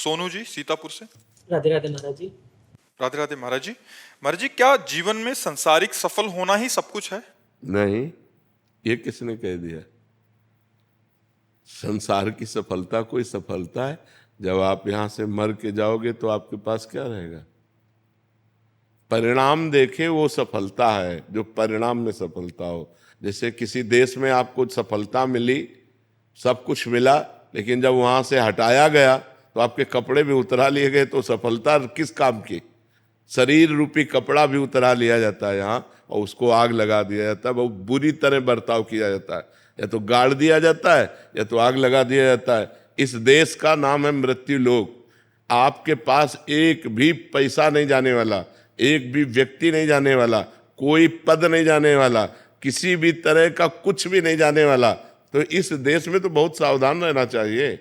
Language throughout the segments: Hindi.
सोनू जी सीतापुर से। राधे राधे महाराज जी। राधे राधे महाराज जी। महाराज जी, क्या जीवन में संसारिक सफल होना ही सब कुछ है? नहीं, ये किसने कह दिया? संसार की सफलता कोई सफलता है? जब आप यहां से मर के जाओगे तो आपके पास क्या रहेगा? परिणाम देखे वो सफलता है, जो परिणाम में सफलता हो। जैसे किसी देश में आपको सफलता मिली, सब कुछ मिला, लेकिन जब वहां से हटाया गया तो आपके कपड़े भी उतरा लिए गए, तो सफलता किस काम की? शरीर रूपी कपड़ा भी उतरा लिया जाता है यहाँ, और उसको आग लगा दिया जाता है। बहुत बुरी तरह बर्ताव किया जाता है, या तो गाड़ दिया जाता है या तो आग लगा दिया जाता है। इस देश का नाम है मृत्यु लोक। आपके पास एक भी पैसा नहीं जाने वाला, एक भी व्यक्ति नहीं जाने वाला, कोई पद नहीं जाने वाला, किसी भी तरह का कुछ भी नहीं जाने वाला। तो इस देश में तो बहुत सावधान रहना चाहिए।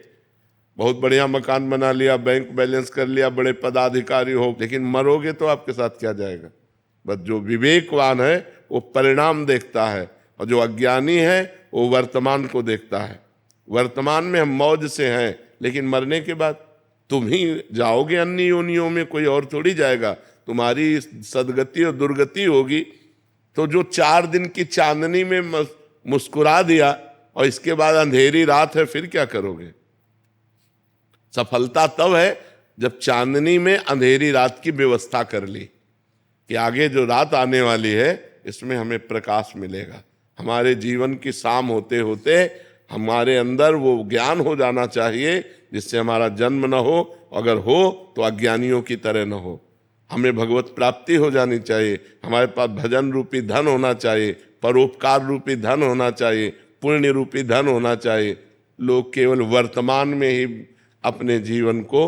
बहुत बढ़िया मकान बना लिया, बैंक बैलेंस कर लिया, बड़े पदाधिकारी हो, लेकिन मरोगे तो आपके साथ क्या जाएगा? बस जो विवेकवान है वो परिणाम देखता है, और जो अज्ञानी है वो वर्तमान को देखता है। वर्तमान में हम मौज से हैं, लेकिन मरने के बाद तुम ही जाओगे अन्य योनियों में, कोई और थोड़ी जाएगा। तुम्हारी सदगति और दुर्गति होगी। तो जो 4 दिन की चांदनी में मुस्कुरा दिया और इसके बाद अंधेरी रात है, फिर क्या करोगे? सफलता तब है जब चांदनी में अंधेरी रात की व्यवस्था कर ली कि आगे जो रात आने वाली है इसमें हमें प्रकाश मिलेगा। हमारे जीवन की शाम होते होते हमारे अंदर वो ज्ञान हो जाना चाहिए जिससे हमारा जन्म न हो, अगर हो तो अज्ञानियों की तरह न हो। हमें भगवत प्राप्ति हो जानी चाहिए, हमारे पास भजन रूपी धन होना चाहिए, परोपकार रूपी धन होना चाहिए, पुण्य रूपी धन होना चाहिए। लोग केवल वर्तमान में ही अपने जीवन को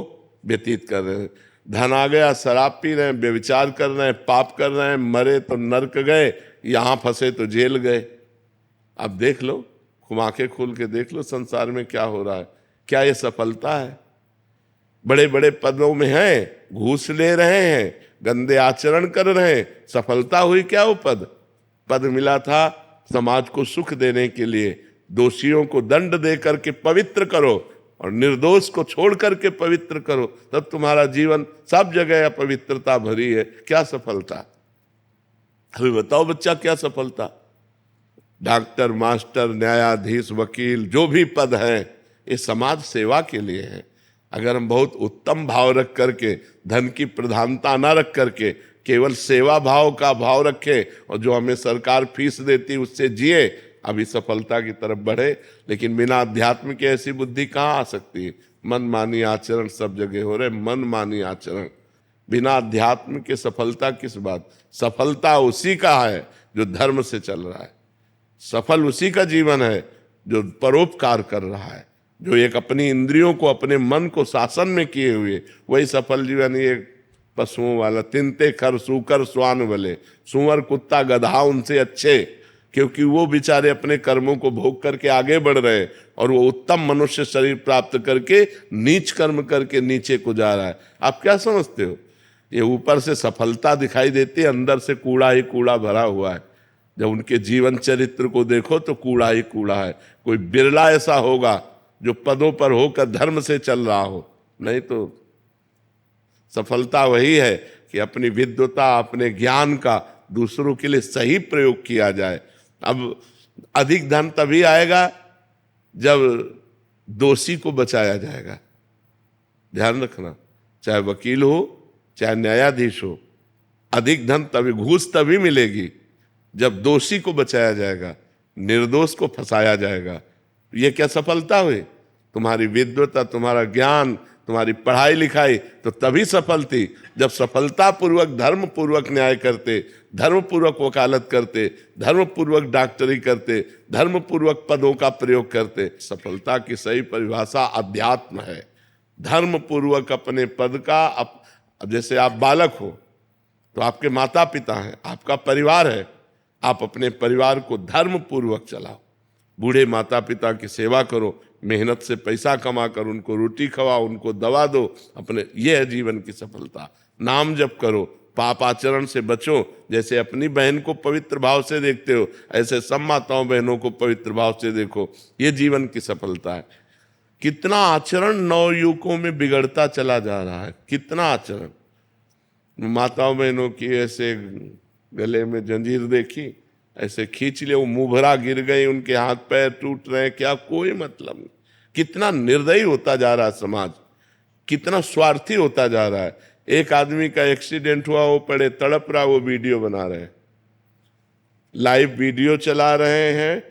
व्यतीत कर रहे हैं। धन आ गया, शराब पी रहे हैं, व्यभिचार कर रहे हैं, पाप कर रहे हैं, मरे तो नर्क गए, यहाँ फंसे तो जेल गए। अब देख लो, आंखें खोल के देख लो संसार में क्या हो रहा है। क्या ये सफलता है? बड़े बड़े पदों में हैं, घूस ले रहे हैं, गंदे आचरण कर रहे हैं, सफलता हुई क्या? वो पद मिला था समाज को सुख देने के लिए। दोषियों को दंड दे करके पवित्र करो और निर्दोष को छोड़ करके पवित्र करो, तब तुम्हारा जीवन सब जगह अपवित्रता भरी है। क्या सफलता? अभी बताओ बच्चा, क्या सफलता? डॉक्टर, मास्टर, न्यायाधीश, वकील, जो भी पद हैं, ये समाज सेवा के लिए है। अगर हम बहुत उत्तम भाव रख करके, धन की प्रधानता ना रख करके, केवल सेवा भाव का भाव रखें और जो हमें सरकार फीस देती उससे जिए, अभी सफलता की तरफ बढ़े। लेकिन बिना अध्यात्म की ऐसी बुद्धि कहाँ आ सकती है? मनमानी आचरण सब जगह हो रहे, मनमानी आचरण। बिना अध्यात्म के सफलता किस बात? सफलता उसी का है जो धर्म से चल रहा है। सफल उसी का जीवन है जो परोपकार कर रहा है, जो एक अपनी इंद्रियों को, अपने मन को शासन में किए हुए। वही सफल जीवन। ये पशुओं वाला, तिनते खर सूकर स्वान भले, सुअर कुत्ता गधा उनसे अच्छे, क्योंकि वो बेचारे अपने कर्मों को भोग करके आगे बढ़ रहे हैं और वो उत्तम मनुष्य शरीर प्राप्त करके नीच कर्म करके नीचे को जा रहा है। आप क्या समझते हो? ये ऊपर से सफलता दिखाई देती है, अंदर से कूड़ा ही कूड़ा भरा हुआ है। जब उनके जीवन चरित्र को देखो तो कूड़ा ही कूड़ा है। कोई बिरला ऐसा होगा जो पदों पर होकर धर्म से चल रहा हो, नहीं तो सफलता वही है कि अपनी विद्वता, अपने ज्ञान का दूसरों के लिए सही प्रयोग किया जाए। अब अधिक धन तभी आएगा जब दोषी को बचाया जाएगा। ध्यान रखना, चाहे वकील हो चाहे न्यायाधीश हो, अधिक धन तभी, घूस तभी मिलेगी जब दोषी को बचाया जाएगा, निर्दोष को फंसाया जाएगा। ये क्या सफलता हुई? तुम्हारी विद्वता, तुम्हारा ज्ञान, तुम्हारी पढ़ाई लिखाई तो तभी सफल थी जब सफलता पूर्वक, धर्म पूर्वक न्याय करते, धर्म पूर्वक वकालत करते, धर्म पूर्वक डॉक्टरी करते, धर्म पूर्वक पदों का प्रयोग करते। सफलता की सही परिभाषा अध्यात्म है। धर्म पूर्वक अपने पद का अब जैसे आप बालक हो तो आपके माता पिता हैं, आपका परिवार है, आप अपने परिवार को धर्म पूर्वक चलाओ। बूढ़े माता पिता की सेवा करो, मेहनत से पैसा कमा कर उनको रोटी खवाओ, उनको दवा दो। अपने, ये है जीवन की सफलता। नाम जप करो, पाप आचरण से बचो। जैसे अपनी बहन को पवित्र भाव से देखते हो, ऐसे सब माताओं बहनों को पवित्र भाव से देखो। ये जीवन की सफलता है। कितना आचरण नवयुवकों में बिगड़ता चला जा रहा है, कितना आचरण। माताओं बहनों की ऐसे गले में जंजीर देखी, ऐसे खींच ले, वो मुंहभरा गिर गई, उनके हाथ पैर टूट रहे हैं, क्या कोई मतलब नहीं। कितना निर्दयी होता जा रहा है समाज, कितना स्वार्थी होता जा रहा है। एक आदमी का एक्सीडेंट हुआ, वो पड़े तड़प रहा, वो वीडियो बना रहे हैं, लाइव वीडियो चला रहे हैं।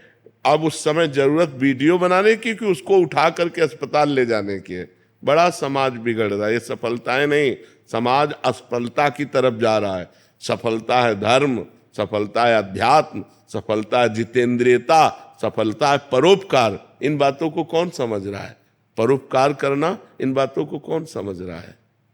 अब उस समय जरूरत वीडियो बनाने की कि उसको उठा करके अस्पताल ले जाने की है। बड़ा समाज बिगड़ रहा है, ये सफलताएं नहीं, समाज असफलता की तरफ जा रहा है। सफलता है धर्म, सफलता है अध्यात्म, सफलता है जितेंद्रियता, सफलता है परोपकार। इन बातों को कौन समझ रहा है? परोपकार करना, इन बातों को कौन समझ रहा है?